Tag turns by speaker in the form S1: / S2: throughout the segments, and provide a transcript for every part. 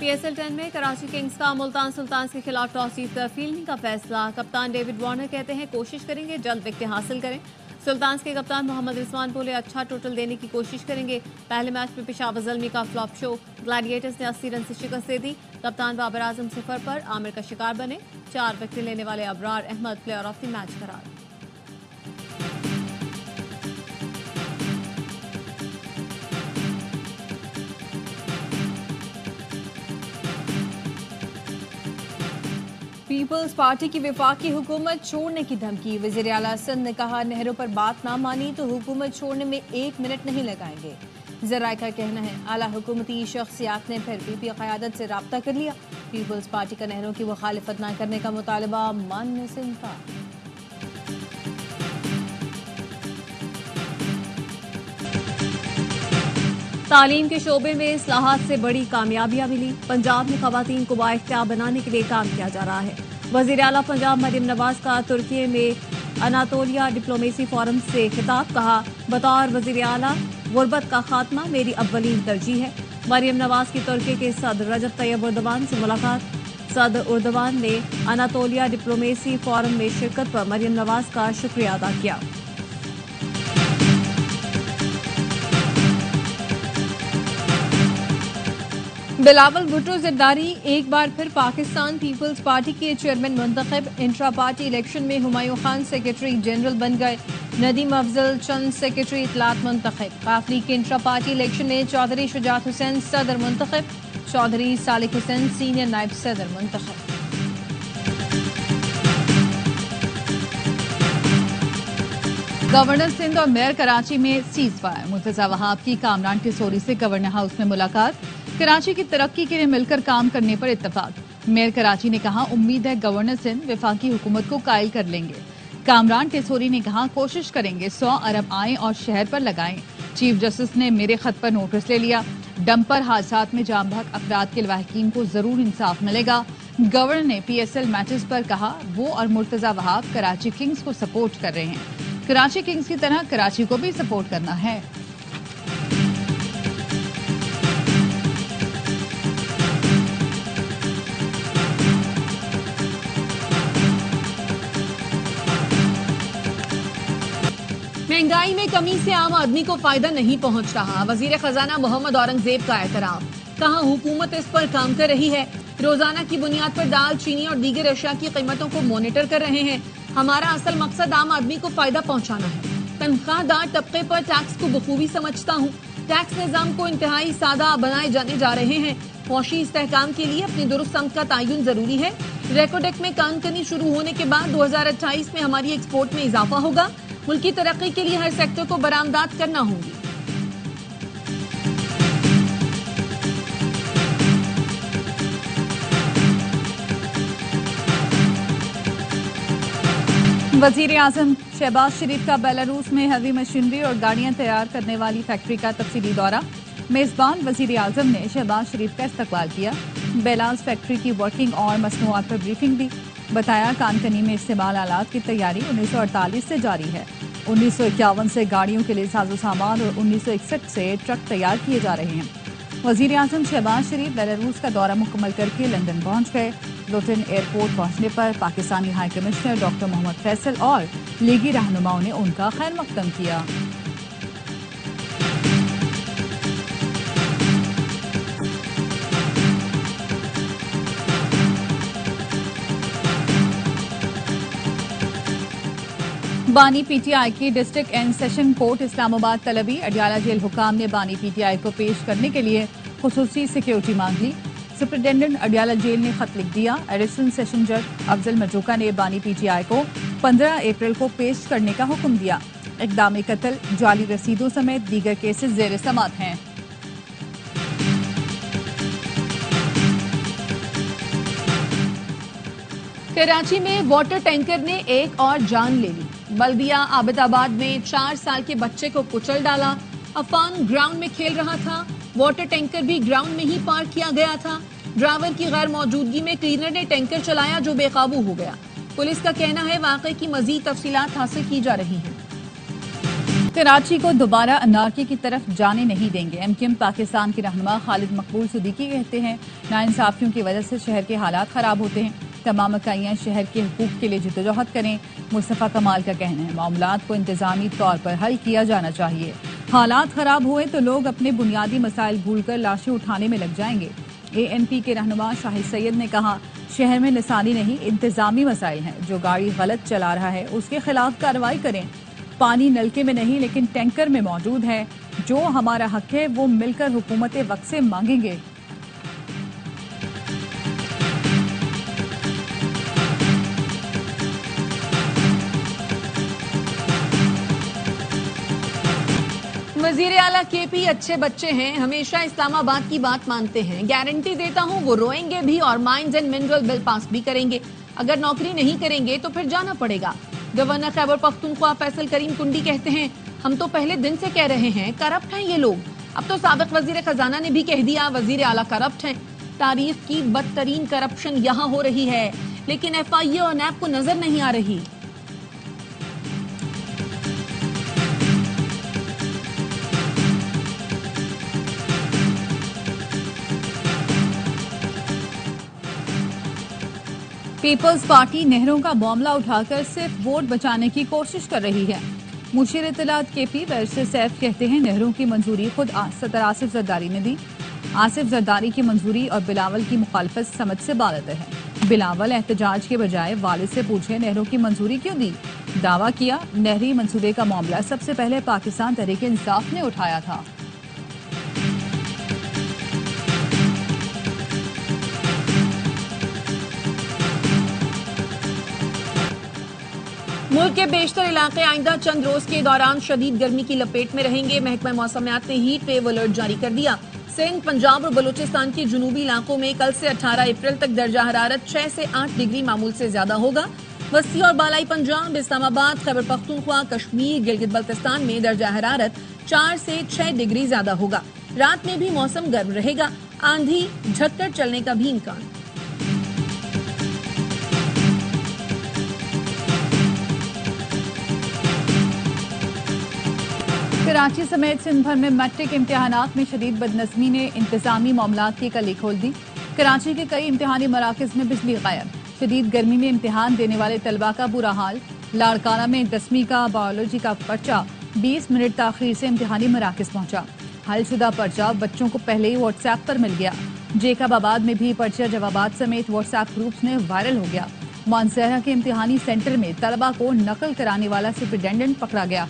S1: PSL 10 में Karachi Kings का Multan sultans के खिलाफ टॉस जीतकर फील्डिंग का फैसला। कप्तान डेविड वार्नर कहते हैं कोशिश करेंगे जल्द विकेट हासिल करें। सुल्तान्स के कप्तान मोहम्मद रिजवान बोले अच्छा टोटल देने की कोशिश करेंगे। पहले मैच में पेशावर ज़ल्मी का फ्लॉप शो, ग्लैडिएटर्स ने 80 रन से शिकस्त दे दी। कप्तान बाबर आजम सिफर पर आमिर का शिकार बने। 4 विकेट लेने वाले Abrar Ahmed player of the match करार।
S2: पीपल्स पार्टी की वफाकी हुकूमत छोड़ने की धमकी। वज़ीर आला सिंध ने कहा नेहरू पर बात ना मानी तो हुकूमत छोड़ने में 1 मिनट नहीं लगाएंगे। जराए का कहना है आला हुकूमती शख्सियात ने फिर पीपी क़यादत से राब्ता कर लिया। पीपल्स पार्टी का नेहरू की मुखालिफत न करने का मुतालबा मानने से इनकार।
S1: तालीम के शोबे में इस्लाहात से बड़ी कामयाबियां मिली। पंजाब में खवातीन को बाइख्तियार बनाने के लिए काम किया जा रहा है। वज़ीर आला पंजाब मरियम नवाज का तुर्की में अनातोलिया डिप्लोमेसी फोरम से खिताब। कहा बतौर वज़ीर आला गुर्बत का खात्मा मेरी अव्वलीन तरजीह है। मरियम नवाज की तुर्की के सदर रजब तैयब उर्दवान से मुलाकात। सदर उर्दवान ने अनातोलिया डिप्लोमेसी फोरम में शिरकत पर मरियम नवाज का शुक्रिया अदा किया।
S2: बिलावल भुट्टो जरदारी एक बार फिर पाकिस्तान पीपल्स पार्टी के चेयरमैन मुंतखब। इंट्रा पार्टी इलेक्शन में हुमायूं खान सेक्रेटरी जनरल बन गए। नदीम अफजल चंद सेक्रेटरी इतलात मुंतखब। काफली के इंट्रा पार्टी इलेक्शन में चौधरी शुजात हुसैन सदर मुंतखब। चौधरी सालिक हुसैन सीनियर नायब सदर मुंतखब।
S3: गवर्नर सिंध और मेयर कराची में सीज फायर। मुर्तजा वहाब की कामरान टिसोरी से गवर्नर हाउस में मुलाकात। कराची की तरक्की के लिए मिलकर काम करने पर इत्तेफाक। मेयर कराची ने कहा उम्मीद है गवर्नर सिंध वफाकी हुकूमत को कायल कर लेंगे। कामरान टिसोरी ने कहा कोशिश करेंगे 100 अरब आएं और शहर पर लगाएं। चीफ जस्टिस ने मेरे खत पर नोटिस ले लिया। डंपर हादसात में जाम बहक अफराद के लवाहिकीन को जरूर इंसाफ मिलेगा। गवर्नर ने PSL मैचेस पर कहा वो और मुर्तजा वहाब कराची किंग्स को सपोर्ट कर रहे हैं। कराची किंग्स की तरह कराची को भी सपोर्ट करना है।
S2: महंगाई में कमी से आम आदमी को फायदा नहीं पहुंच रहा। वजीर खजाना मोहम्मद औरंगजेब का एतराफ। कहा हुकूमत इस पर काम कर रही है। रोजाना की बुनियाद पर दाल, चीनी और दीगर अशिया की कीमतों को मॉनिटर कर रहे हैं। हमारा असल मकसद आम आदमी को फायदा पहुंचाना है। तनख्वाहदार तबके पर टैक्स को बखूबी समझता हूँ। टैक्स निजाम को इंतहाई सादा बनाए जाने जा रहे हैं। फौशी इस्तेहकाम के लिए अपनी दुरुस्त समत का तयन जरूरी है। रेकोडेक में काम करनी शुरू होने के बाद 2028 में हमारी एक्सपोर्ट में इजाफा होगा। मुल्क की तरक्की के लिए हर सेक्टर को बरामदात करना होगी।
S3: वजीर आजम शहबाज शरीफ का बेलारूस में हैवी मशीनरी और गाड़ियां तैयार करने वाली फैक्ट्री का तफसीली दौरा। मेजबान वजीर आजम ने शहबाज शरीफ का इस्तकबाल किया। बेलाज फैक्ट्री की वर्किंग और मसनूआत पर ब्रीफिंग दी। बताया कानकनी में इस्तेमाल आलात की तैयारी 1948 से जारी है। 1951 से गाड़ियों के लिए साजो सामान और 1961 से ट्रक तैयार किए जा रहे हैं। वजीर आजम शहबाज शरीफ बेलारूस का दौरा मुकम्मल करके लंदन पहुंच गए। लुटिन एयरपोर्ट पहुंचने पर Pakistani high commissioner doctor Mohammad Faisal और लीगी रहनुमाओं ने उनका खैर मकदम किया। बानी PTI की district and session court Islamabad तलबी। अडियाला जेल हुकाम ने बानी PTI को पेश करने के लिए खुसूसी सिक्योरिटी मांग ली। सुपरिटेंडेंट अडियाला जेल ने खत लिख दिया। एडिशनल सेशन जज अफजल मजूका ने बानी PTI को 15 अप्रैल को पेश करने का हुक्म दिया। इक़दाम कत्ल, जाली रसीदों समेत दीगर केसेस ज़ेर समाअत हैं।
S2: कराची में वाटर टैंकर ने एक और जान ले ली। बल्दिया आबिदाबाद में 4 साल के बच्चे को कुचल डाला। अफान ग्राउंड में खेल रहा था। वाटर टैंकर भी ग्राउंड में ही पार्क किया गया था। ड्राइवर की गैर मौजूदगी में क्लीनर ने टैंकर चलाया जो बेकाबू हो गया। पुलिस का कहना है वाकई की मजीद तफसीलात हासिल की जा रही हैं।
S3: कराची को दोबारा अनारकी की तरफ जाने नहीं देंगे। एमक्यूएम पाकिस्तान के रहनुमा खालिद मकबूल सिद्दीकी कहते हैं, नाइंसाफियों की वजह से शहर के हालात खराब होते हैं। तमाम इकाइयां शहर के हुकूक के लिए जद्दोजहद करें। मुस्तफ़ा कमाल का कहना है, मामलात को इंतजामी तौर पर हल किया जाना चाहिए। हालात खराब हुए तो लोग अपने बुनियादी मसाइल भूलकर लाशें उठाने में लग जाएंगे। ANP के रहनुमा शाहिद सैयद ने कहा, शहर में लिसानी नहीं इंतजामी मसाइल हैं। जो गाड़ी गलत चला रहा है उसके खिलाफ कार्रवाई करें। पानी नलके में नहीं लेकिन टैंकर में मौजूद है। जो हमारा हक है वो मिलकर हुकूमत वक्त से मांगेंगे।
S2: वजीर आला KP अच्छे बच्चे हैं, हमेशा इस्लामाबाद की बात मानते हैं। गारंटी देता हूं वो रोएंगे भी और mines and mineral bill pass भी करेंगे। अगर नौकरी नहीं करेंगे तो फिर जाना पड़ेगा। गवर्नर खैबर पख्तूनख्वा फैसल करीम कुंडी कहते हैं, हम तो पहले दिन से कह रहे हैं करप्ट हैं ये लोग। अब तो साबिक वजीर खजाना ने भी कह दिया वजीर आला करप्ट हैं। तारीख की बदतरीन करप्शन यहाँ हो रही है, लेकिन FIA और NAB को नजर नहीं आ रही।
S3: पीपल्स पार्टी नहरों का मामला उठाकर सिर्फ वोट बचाने की कोशिश कर रही है। मुशीर इत्तलात KP बैरिस्टर सैफ कहते हैं, नहरों की मंजूरी खुद सदर आसिफ जरदारी ने दी। आसिफ जरदारी की मंजूरी और बिलावल की मुखालफत समझ से बालतर है। बिलावल एहतजाज के बजाय वालिद से पूछे नहरों की मंजूरी क्यों दी। दावा किया नहरी मंसूबे का मामला सबसे पहले पाकिस्तान तहरीक इंसाफ ने उठाया था।
S2: मुल्क के बेशतर इलाके आइंदा चंद रोज के दौरान शदीद गर्मी की लपेट में रहेंगे। महकमा मौसमियात ने हीट वेव अलर्ट जारी कर दिया। सिंध, पंजाब और बलूचिस्तान के जुनूबी इलाकों में कल से 18 अप्रैल तक दर्जा हरारत 6 से 8 डिग्री मामूल से ज्यादा होगा। वस्ती और बालाई पंजाब, इस्लामाबाद, खैबर पख्तूनख्वा, कश्मीर, गिलगित बल्तिस्तान में दर्जा हरारत 4 से 6 डिग्री ज्यादा होगा। रात में भी मौसम गर्म रहेगा। आंधी झक्कड़ चलने का भी इम्कान।
S3: कराची समेत सिंध भर में मैट्रिक इम्तिहानात में शदीद बदनज़मी ने इंतजामी मामलात की कली खोल दी। कराची के कई इम्तिहानी मराकज में बिजली गायब। शदीद गर्मी में इम्तिहान देने वाले तलबा का बुरा हाल। लाड़काना में 10वीं का बायोलॉजी का पर्चा 20 मिनट ताखीर से इम्तिहानी मराकज पहुंचा। हलशुदा पर्चा बच्चों को पहले ही व्हाट्सएप पर मिल गया। जेकबाबाद में भी पर्चा जवाबात समेत व्हाट्सएप ग्रुप्स में वायरल हो गया। मानसहरा के इम्तिहानी सेंटर में तलबा को नकल कराने वाला सुपरिटेंडेंट पकड़ा गया।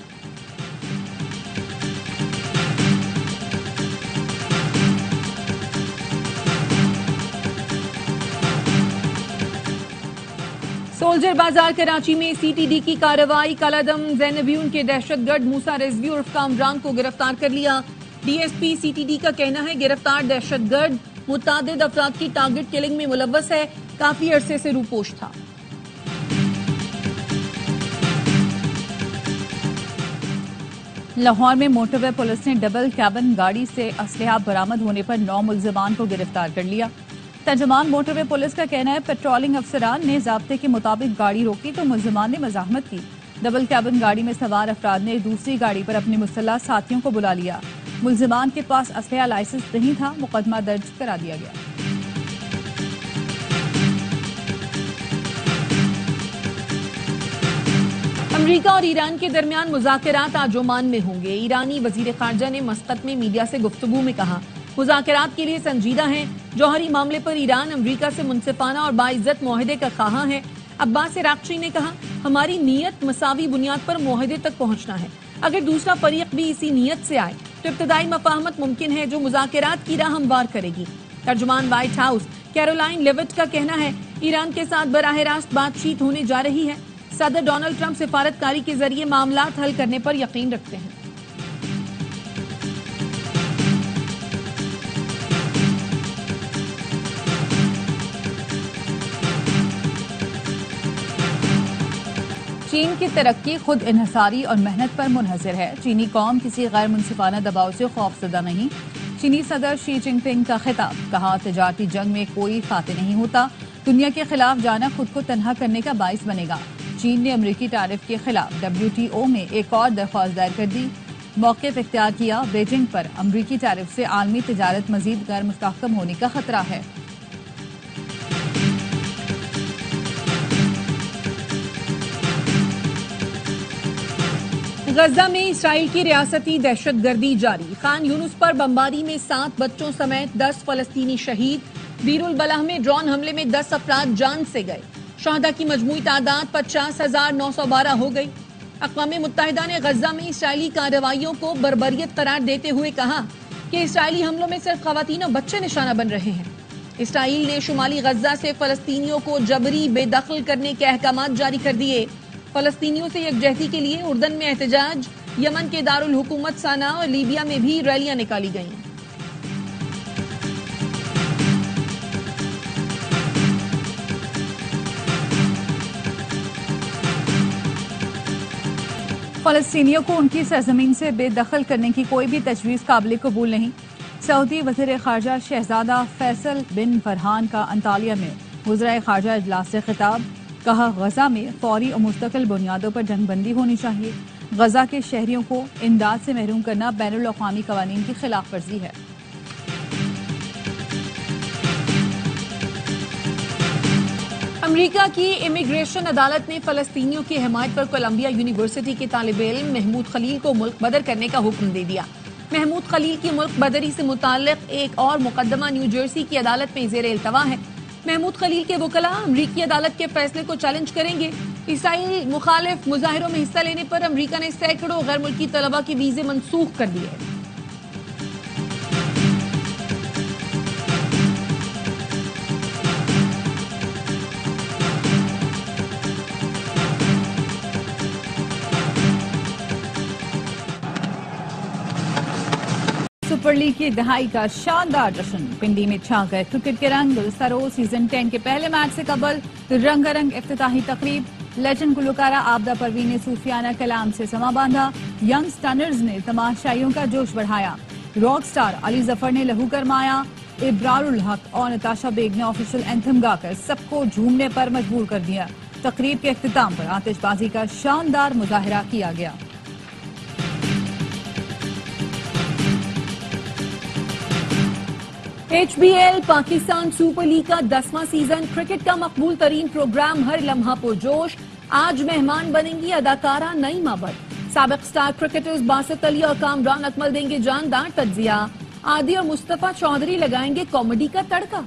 S2: सोल्जर बाजार कराची में CTD की कार्रवाई। कालादम जैनबियून के दहशतगर्द मूसा रिजवी उर्फ कामरान को गिरफ्तार कर लिया। DSP CTD का कहना है गिरफ्तार दहशतगर्द मुतादिद अफराद की टारगेट किलिंग में मुलव्वस है। काफी अरसे से रूपोश था।
S3: लाहौर में मोटरवे पुलिस ने डबल कैबिन गाड़ी से असलहा बरामद होने पर 9 मुल्जिमान को गिरफ्तार कर लिया। तर्जुमान मोटरवे पुलिस का कहना है पेट्रोलिंग अफसरान ने ज़ाब्ते के मुताबिक गाड़ी रोकी तो मुल्जिमान ने मज़ाहमत की। डबल कैबिन गाड़ी में सवार अफराद ने दूसरी गाड़ी पर अपने मुसल्लह साथियों को बुला लिया। मुल्जिमान के पास असलहा लाइसेंस नहीं था। मुकदमा दर्ज करा दिया गया।
S2: अमेरिका और ईरान के दरमियान मुज़ाकरात आज ओमान में होंगे। ईरानी वजीर खारजा ने मस्कत में मीडिया से गुफ्तगू में कहा मुज़ाकरात के लिए संजीदा हैं। जौहरी मामले पर ईरान अमेरिका से मुनसिफाना और बाइज्जत मुआहदे का ख़्वाह है। अब्बास इराक़ची ने कहा हमारी नीयत मसावी बुनियाद पर मुआहदे तक पहुंचना है। अगर दूसरा फरीक भी इसी नीयत से आए तो इब्तदाई मफाहमत मुमकिन है जो मुज़ाकरात की राह हमवार करेगी। तर्जुमान व्हाइट हाउस कैरोलाइन लेविट का कहना है ईरान के साथ बराह रास्त बातचीत होने जा रही है। सदर डोनाल्ड ट्रंप सिफारतकारी के जरिए मामलात हल करने पर यकीन रखते हैं।
S3: चीन की तरक्की खुद इन्हसारी और मेहनत पर मुनहसर है। चीनी कौम किसी गैर मुनसिफाना दबाव से खौफजदा नहीं। चीनी सदर शी जिनपिंग का खिताब। कहा तजारती जंग में कोई फाते नहीं होता। दुनिया के खिलाफ जाना खुद को तनहा करने का बाइस बनेगा। चीन ने अमरीकी टैरिफ के खिलाफ WTO में एक और दरख्वास्त दायर कर दी। मौक़िफ़ इख्तियार किया, बीजिंग पर अमरीकी टैरिफ से आलमी तिजारत मजीद गैर मुस्तहकम होने का खतरा है।
S2: गजा में इसराइल की रियासती दहशतगर्दी जारी। खान यूनुस पर बमबारी में 7 बच्चों समेत 10 फलस्तीनी शहीद। बीरुल बलाह में ड्रोन हमले में 10 अफराद जान से गए। शहदा की मजमूई तादाद 50,912 हो गई। अक़वाम मुत्तहिदा ने गजा में इसराइली कार्रवाइयों को बर्बरियत करार देते हुए कहा कि इसराइली हमलों में सिर्फ खवातीन और बच्चे निशाना बन रहे हैं। इसराइल ने शुमाली गजा से फलस्तीनियों को जबरी बेदखल करने के अहकाम जारी कर दिए। फलस्तीनियों से यकजहती के लिए उर्दन में एहतजाज, यमन के दारुल हुकूमत सना और लीबिया में भी रैलियां निकाली गईं।
S3: फलस्तीनियों को उनकी सरजमीन से बेदखल करने की कोई भी तजवीज़ काबिल कबूल नहीं। सऊदी वज़ीर ख़ारजा शहजादा फैसल बिन फरहान का अंतालिया में वज़राए ख़ारजा इजलास से खिताब। कहा, गजा में फौरी और मुस्तकिल बुनियादों पर जंगबंदी होनी चाहिए। गजा के शहरियों को इमदाद से महरूम करना बैनुल अक़वामी क़वानीन की खिलाफ वर्जी है।
S2: अमेरिका की इमिग्रेशन अदालत ने फलस्तीनियों की हिमायत पर कोलंबिया यूनिवर्सिटी के तालिब इल्म महमूद खलील को मुल्क बदर करने का हुक्म दे दिया। महमूद खलील की मुल्क बदरी से मुताल्लिक एक और मुकदमा न्यू जर्सी की अदालत में ज़ेर इल्तवा है। महमूद खलील के वकला अमरीकी अदालत के फैसले को चैलेंज करेंगे। इसराइल मुखालिफ मुजाहिरों में हिस्सा लेने पर अमरीका ने सैकड़ों गैर मुल्की तलबा के वीजे मनसूख कर दिए।
S3: सुपर लीग की दहाई का शानदार जश्न। पिंडी में छा गए क्रिकेट के रंग। गुज़श्ता रोज सीजन 10 के पहले मैच से कबल रंगारंग इफ्तिताही तकरीब। लेजेंड गुलकारा आबदा परवीन ने सूफियाना कलाम से समा बांधा। यंग स्टनर्स ने तमाशाइयों का जोश बढ़ाया। रॉक स्टार अली जफर ने लहू गरमाया। इब्रारुल हक और नताशा बेग ने ऑफिशियल एंथम गाकर सबको झूमने पर मजबूर कर दिया। तकरीब के इख्तिताम पर आतिशबाजी का शानदार मुजाहिरा किया गया।
S2: HBL पाकिस्तान सुपर लीग का 10वां सीजन। क्रिकेट का मकबूल तरीन प्रोग्राम हर लम्हा पुरजोश। आज मेहमान बनेंगी अदाकारा नईमा भट्ट। साबिक स्टार क्रिकेटर्स बासित अली और कामरान अकमल देंगे जानदार तज्जिया। आदि और मुस्तफा चौधरी लगाएंगे कॉमेडी का तड़का।